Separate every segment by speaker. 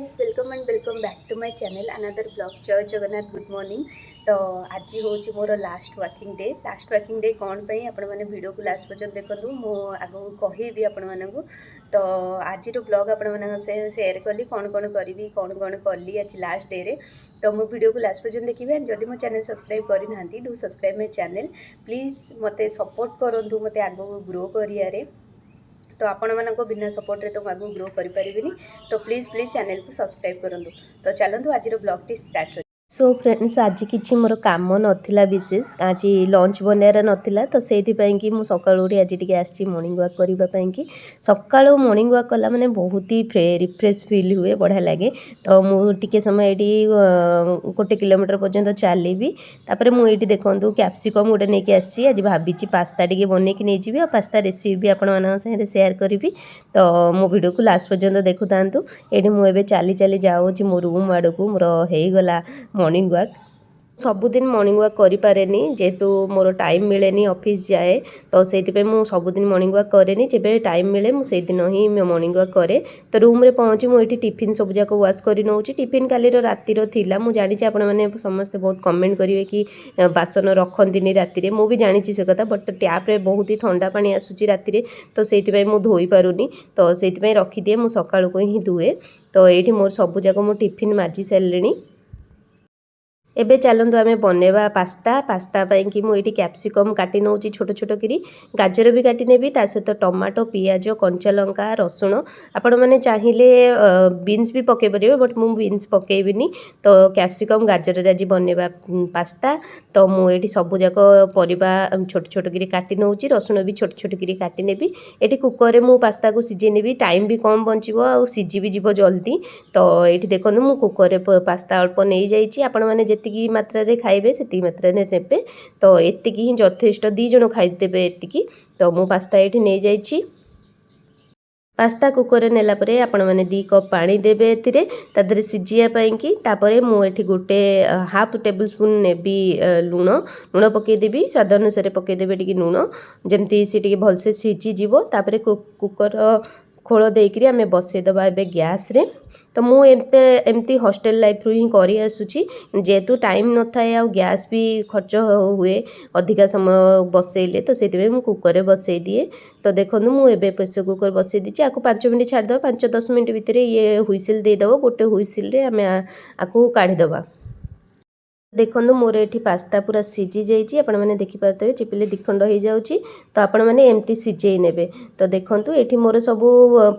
Speaker 1: Guys welcome back to my channel another blog. जय Jagannath, good morning. तो आज हूँ मोर लास्ट वर्किंग डे कौन पे आपण मैंने वीडियो को लास्ट पर्यंत देखूँ मु आगू कहबी आपण मानू। तो आज ब्लॉग आपण मान शेयर कली कौन कौन करी कौन कौन कली आज लास्ट डे रे। तो मु वीडियो को लास्ट पर्यंत देखिए। जदि मो चैनल सब्सक्राइब करना do subscribe my channel please मते सपोर्ट करूँ मते आगू ग्रो करियारे। तो आपण मानको बिना सपोर्ट रे तो आगू ग्रो करि परिबिनी। तो प्लीज चैनल को सब्सक्राइब करंतु। तो चलंतु आज ब्लॉग टी स्टार्ट कर। सो फ्रेंड्स आज किसी मोर काम नथिला विशेष आज लंच बनार नाला। तो से सकाळू उठी आज टी आसी मॉर्निंग वॉक करने की। सकाळू मॉर्निंग वॉक कला माने बहुत ही रिफ्रेश फील हुए, बढ़िया लगे। तो मुझे समय ये 1 किलोमीटर पर्यंत चलि तापर मुझे देखूँ कैप्सिकम गोटे नहीं आसी। आज भावी पास्ता टी बन के नहीं आ पास्ता रेसिपी भी आपण शेयर करी। तो मो वीडियो को लास्ट पर्यंत देखु था। ये मुझे चली चली जाऊँगी मो रूम आड़ को मोर हो गला मॉर्निंग वॉक। सबुदिन मॉर्निंग वॉक करें जेहेतु मोर टाइम मिले ऑफिस जाए। तो से सबुदिन मॉर्निंग वॉक करें जब टाइम मिले मुझे दिन ही मॉर्निंग वॉक करे। तो रूम रे पहुँची मुझे टिफिन सब जाक वाश कर नौ। टिफिन काली रातिर थिला मुझे जानी आपण मैंने समस्ते बहुत कमेंट करेंगे कि बासन रखती राति में। भी जानी से कथा बट टैप्रे बहुत ही ठंडा पानी आसूँ राति। तो से धोई पारुनी। तो से रखिदिए मुझे सकाळू को ही धुए। तो ये मोर सब जाक मो टिफिन माजी सारे। एबे चलतु आम बनवा पास्ता कि मुझे कैप्सिकम काटी नौ छोट छोट करी। गाजर भी काटी नेबी ता सहित टमाटो पियाज कंचा लंका रसुण आपण मैंने चाहिए बीन्स भी पकई पारे बट मु बीन्स पकईबिनी। तो कैप्सिकम गाजर आज बनवा पास्ता। तो मुझे सबूक परिवा छोट छोट करी काटी नौ रसुण भी छोट छोट करी काटी नेबी। ये कुकर में पास्ता को सिझे नेबी टाइम भी कम बचो आ सिझी भी जीव जल्दी। तो ये देखो मु कुकर पास्ता अल्प नहीं जाइए आपण मैंने जी मात्रा रे खाइबे से मात्रा रे नेबे। तो एति ही यथेष्ट 2 जन खाइदेबे एति। तो मु पास्ता ये नहीं जाइए। पास्ता कुकर नेला परे आपण मैंने 2 कप पानी देबे एथिरे तादरे सिझिया कि। तापरे मु एठी गोटे हाफ टेबल स्पून नेबी लूण पकई देबी। स्वाद अनुसार पकई देबे टिके लूण जेमती सी टिके भलसे सिझी जीवो। तापरे कुकर खोल देकरी आमे बसईदबा ए गैस रे। तो मु एमती हॉस्टल लाइफ रू ही करी आसुची जेहेतु टाइम न थाए आ गैस भी खर्च हुए अधिका समय बसईले। तो से मु कुकर बसई दिए। तो देखो मुझे प्रेसर कुकर बसई दीची। आपको 5 मिनट छाड़देव 5-10 मिनट भितर ये हुइसिल देदेव। गोटे हुइसिल रे आमे आपको काढ़ीदबा। देखो मोर ये पास्ता पूरा सिझी जाइए। आपण मैंने देखिपे चिपिले दिखंड हो जाऊँगी। तो आपण मैंने एमती सिझे ने। तो देखो ये मोर सब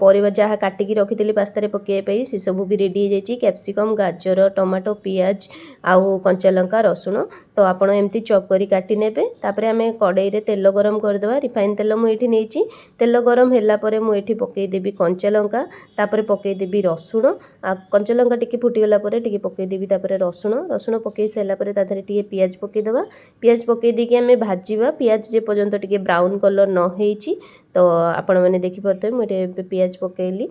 Speaker 1: परिवा जहाँ काटिकी रखी पास्ता पकईपाई से सब भी रेडी हो जाइए। कैप्सिकम गाजर टमाटो पियाज आउ कंचा लंका रसुण। तो आपण एमती चॉप करी काटी नेबे। तापरे आमे कड़ाई रे तेल गरम करदेवा। रिफाइन तेल मुझे नहीं। तेल गरम होला परे मुझे पकईदेवी कंचा लंका तापरे पकईदेवी रसुण आ कंचा लंका टिके फुटीगला परे टिके पकईदेवी तापरे रसुण पकई सारा पर ताधरे टिके पियाज पकईदेवा। पियाज पकई देकी आमे भाजीबा पियाज जे पर्यंत टिके ब्राउन कलर न होईची। तो आपण मैंने देखिपे मुझे पियाज पकईली।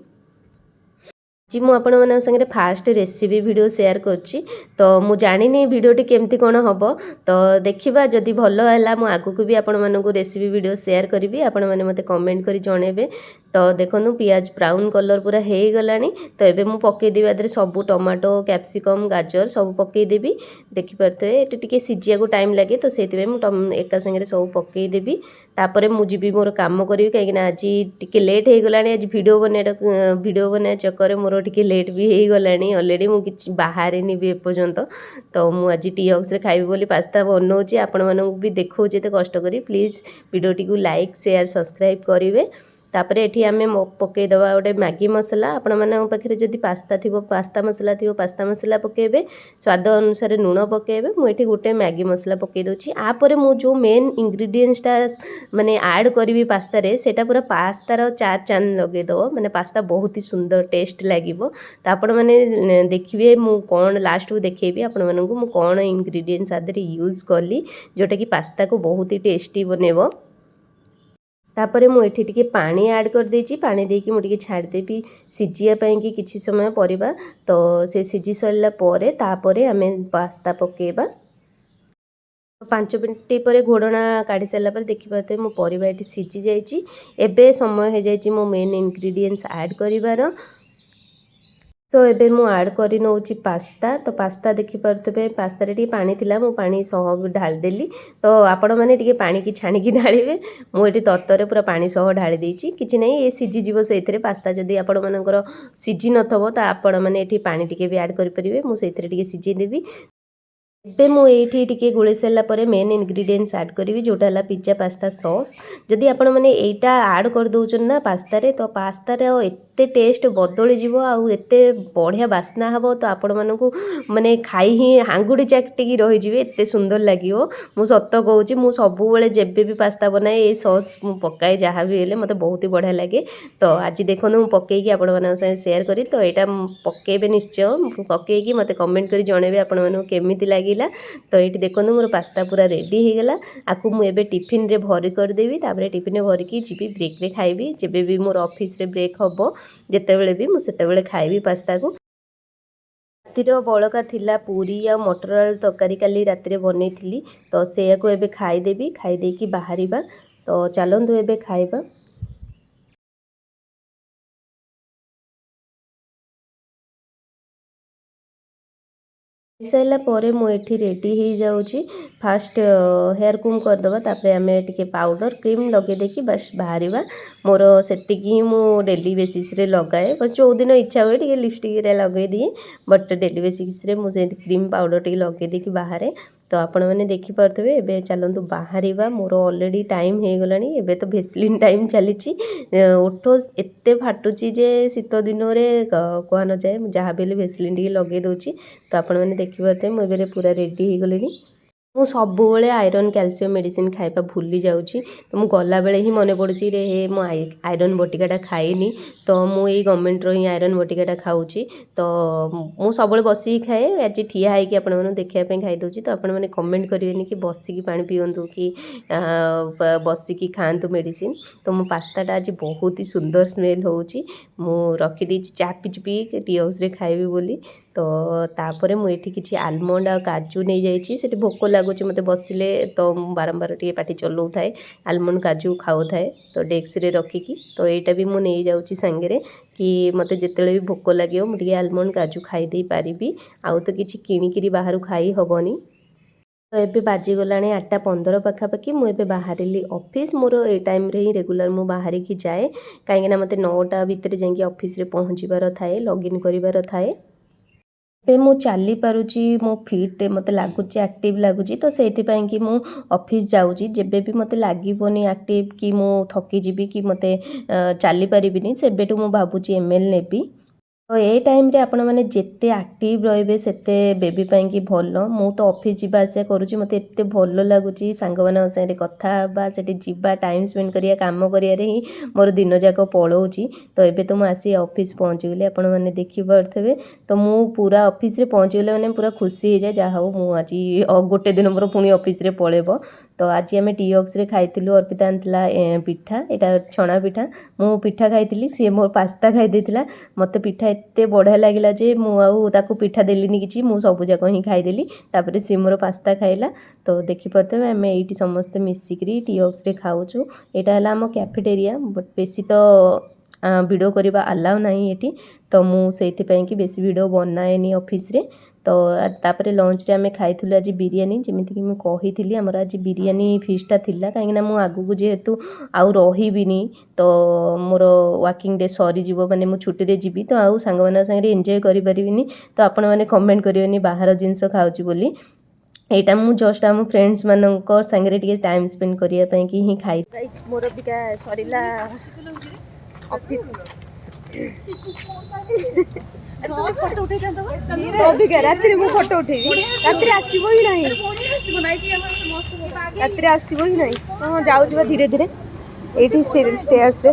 Speaker 1: जी मु आपण मन संगे फास्ट रेसिपी वीडियो शेयर करछि। तो मु जानिनी वीडियोटी केमती कोन हबो। तो देखिबा जदि भलो हैला मु आगु को भी आपण मानकु रेसिपी वीडियो शेयर करिवि। आपण माने मते कमेंट करी जणेबे। तो देखो पियाज ब्राउन कलर पूरा हो गलानी। तो एबे मु पकई देबी आदरे सब टमाटो कैप्सिकम गाजर सब पकई देबी। देखि परथे एटी टिके सिजिया को टाइम लागे। तो सेति मु एका संगे सब पकई देबी। तापरे मु जीबी मोर काम करिवि काहे ना आज टिके लेट हो गलानी। आज वीडियो बने चक्कर मोर टिके लेट भी हो गलानी ऑलरेडी मु किछि बाहर नहीं भी एपर्यंत। तो मु आज टी हाउस रे खाइबी बोली पास्ता बनौछि। आपण मानकु भी देखौछि एते कष्ट करी। प्लीज वीडियोटी को लाइक शेयर सब्सक्राइब करिवे। तापरे एठी आमे पकई दबा गोटे मैगी मसला। आपण मानक पाखरे जदि पास्ता थिबो पास्ता मसला थिबो पास्ता मसला पकेबे। स्वाद अनुसार लूण पकेबे। मु एठी गोटे मैगी मसला पकई दोछि। आ परे मु जो मेन इंग्रेडिएंट्स टा माने ऐड करिवि पास्ता रे सेटा पूरा पास्ता रो 4 चांद लगे दो। माने पास्ता बहुत ही सुंदर टेस्ट लागिवो। तो आपण माने देखिबे मु कोन लास्ट को देखेबी आपण मानकु मु कोन इंग्रेडिएंट्स आदरे यूज कली जोटा कि पास्ता को बहुत ही टेस्टी बनेबो। तापरे मु एठी टिके पानी ऐड कर देछि। पानी देकी मु टिके छाड़ देबी सिजिया पई कि किछि समय परिबा। तो से सिजी सरला परे तापरे आमे पास्ता पकेबा। 5 मिनिट पर घोड़ना काढ़ी सारा पर देखिए मो परिबा एठी सिझी जाइए। एबे समय हो जाइए मो मेन इंग्रेडिएंट्स ऐड करिवार। सो एबे मु ऐड करी नौची पास्ता। तो पास्ता देखि पारुथबे पास्ता रे टी पानी थिला मु पानी सह ढाल देली। तो आपण माने टिके पानी की छाणी की ढालिबे। मु एटी तत्तरे पूरा पानी सह ढाली देइची किछि नै ए सिझी जीवो सेइथरे पास्ता जदी आपण मानकर सिझी नथबो ता आपण माने एटी पानी टिके भी ऐड करि परिबे। मु सेइथरे टिके सिझी देबी। एबे मु एठी टिके गोळे सारला परे मेन इंग्रेडिएंट्स ऐड करिवि जोटा हला पिज्जा पास्ता सॉस। जदि आपण माने एटा ऐड कर दउछन ना पास्ता रे तो पास्ता रे एते टेस्ट बदली जीवो आउ एते बढ़िया बास्ना हबो। तो आपण मानकु माने खाई ही हांगुडी चाकटी की रहि जिवे एते सुंदर लागिवो। मु सत्त कहूची मु सबु बेले जेबे भी पास्ता बनाए ए सॉस मु पकाए जहा भी हेले मते बहुत ही बढ़िया लागे। तो आज देखनु मु पकेई की आपण मानक संगे शेयर करी। तो एटा पकेबे निश्चय पकेई की मते कमेंट करी जणेबे आपण मानकु केमिति लागिला। तो ये देखो मोर पास्ता पूरा रेडी हो गला। आपको मुझे टिफिन रे भरी करदेवी तापर टिफिन रे भरिकी जीवी ब्रेक रे खाइबी। जेबे भी मोर ऑफिस रे ब्रेक हबो जेतेबेले भी मुझे खाइबी पास्ता को। रातिर बड़का थिला पूरी आ मटर आलू तरकारी काली रातिर बनई थी। तो से को एबे खाईदेवी खाईदे कि बाहरिबा। तो चलतु एबे खाइबा। सारा पर मुझे रेडी हो जाऊँगी। फास्ट हेयर कुम करदे तापर आम टे पाउडर क्रीम लगे देखी बस बाहर मोर से मु डेली बेसिस रे लगाए। बस जो दिन इच्छा हुए टे लिपस्टिक लगे दिए बट डेली बेसिस रे मुझे क्रीम पाउडर टे लगे देखी बाहर। तो आपण मैंने देखिपे एवं चलतु बाहर मोर ऑलरेडी टाइम हो गला। एबे तो भेसलिन टाइम चली ओठ एते फाटुची जे शीत दिन में कह न जाए जहाँ भी भेसलिन टे लगे दूची। तो आपण मैंने देखिपे मुझे पूरा रेडी हो गली। मु सबुबले आयरन कैल्शियम मेडिसिन खाइबा भूली जाऊँगी। तो मु गला बेले ही मन पड़ुची रे हे मु आयरन बटिकाटा खाइनी। तो मु ये गवर्नमेंट रो ही आयरन बटिकाटा खाऊची। तो मु सबले बसी खाए आज ठिया है कि आपण माने देखिया पे खाई दउची। तो आपण माने कमेंट करिवेनी कि बसी की पानी पियंतु कि बसी की खांतु मेडिसिन। तो मो पास्ताटा आज बहुत ही सुंदर स्मेल होउची। मु रखी देची चापी चुपी टी हाउस रे खाइबी बोली। तो तापर मुझे किसी आलमंड आ काजू नहीं जाइए से भोक लगुच मत बसिले। तो बारंबार टे पाटी चलाऊ थाए आलमंड काजू खाऊ थाए। तो डेस्क रे रखिकी तो यहाँ भी मुझे जाऊँगी सांगे कि मत जिते भी भोक लगे मुझे आलमंड काजू खाईदे पारि। आउ तो किसी किणिकी बाहर खाई हेनी। तो ये बाजिगला 8:15 पाखापाखि मुझे बाहर ऑफिस मोर ए टाइम रे ही रेगुलर मु बाहर की जाए कहीं मत 9टा भितर जाकि ऑफिस रे पहुँचबार थाए लॉगिन करिवार थाए। पे मु चली पारुची मो फिट मते लगुच एक्टिव लगुच। तो से कि मु ऑफिस जाऊँगी जेबे भी मते लागिबोनी एक्टिव कि मु थकी जीवी कि मते चली पारिबिनी सेबेटू मु भाबुची एमएल नेबी। तो ये टाइम रे आपण माने जेते एक्टिव रहिबे सेते बेबी पाई कि भल। मु तो ऑफिस जीवा आसिया करूची मते एते भल लागुची सांग मान संगे कथा बा सेठी जीवा टाइम स्पेंड करिया काम करिया रे ही मोर दिन जाक पळौची। तो एबे तो मु आसी ऑफिस पहुँची गली आपण माने देखि पारथबे। तो मु पूरा ऑफिस रे पहुँची गले माने पूरा खुशी हो जाए जा हो मु आज गोटे दिन मोर पुणी ऑफिस रे पळेबो। तो आज आम टी हॉक्स रे खाइथिलु अर्पिता आनथिला पिठा एटा छणा पिठा मु पिठा खाइथिली सी मोर पास्ता खाइ देथिला। मते पिठा एते बढ़िया लगिला जे मु आउ ताकू पिठा देलिनी किछि मु सब जाक ही खाइदेली। तापर सी मोर पास्ता खाइला। तो देखि परते आम एठी समस्त मिसिकरी टी हॉक्स रे खाउछु। एटा हला हम कैफेटेरिया बट बेसी तो वीडियो करबा अलाउ नहीं एठी। तो मु सेति पई कि बेसी वीडियो बनाएनी ऑफिस रे। तो तापर लंच रे आम खाइथिलु आज बिरियानी जेमिति कि मु कहिथिली हमर आज बिरियानी फीसटा थिला कहीं ना मु आगु को जेहेतु आउ रहिबिनी। तो मोर वर्किंग डे सरी जीवो माने मु छुट्टी रे जीवी तो आउ सांग माना संगे एंजॉय करि परिबिनी। तो आपण माने कमेंट करिवेनी बाहर जिंस खाउची बोली। एटा मु जस्ट आम फ्रेंड्स मानक संगे टिके टाइम स्पेंड करिया पई कि ही खाई। मोर बिका सरीला ऑफिस फोटो उठे राति मु फोटो उठेबी राति आसबो ही नहीं राति आसबो ही नहीं। हाँ जाऊ धीरे धीरे ये स्टेयर्स रे।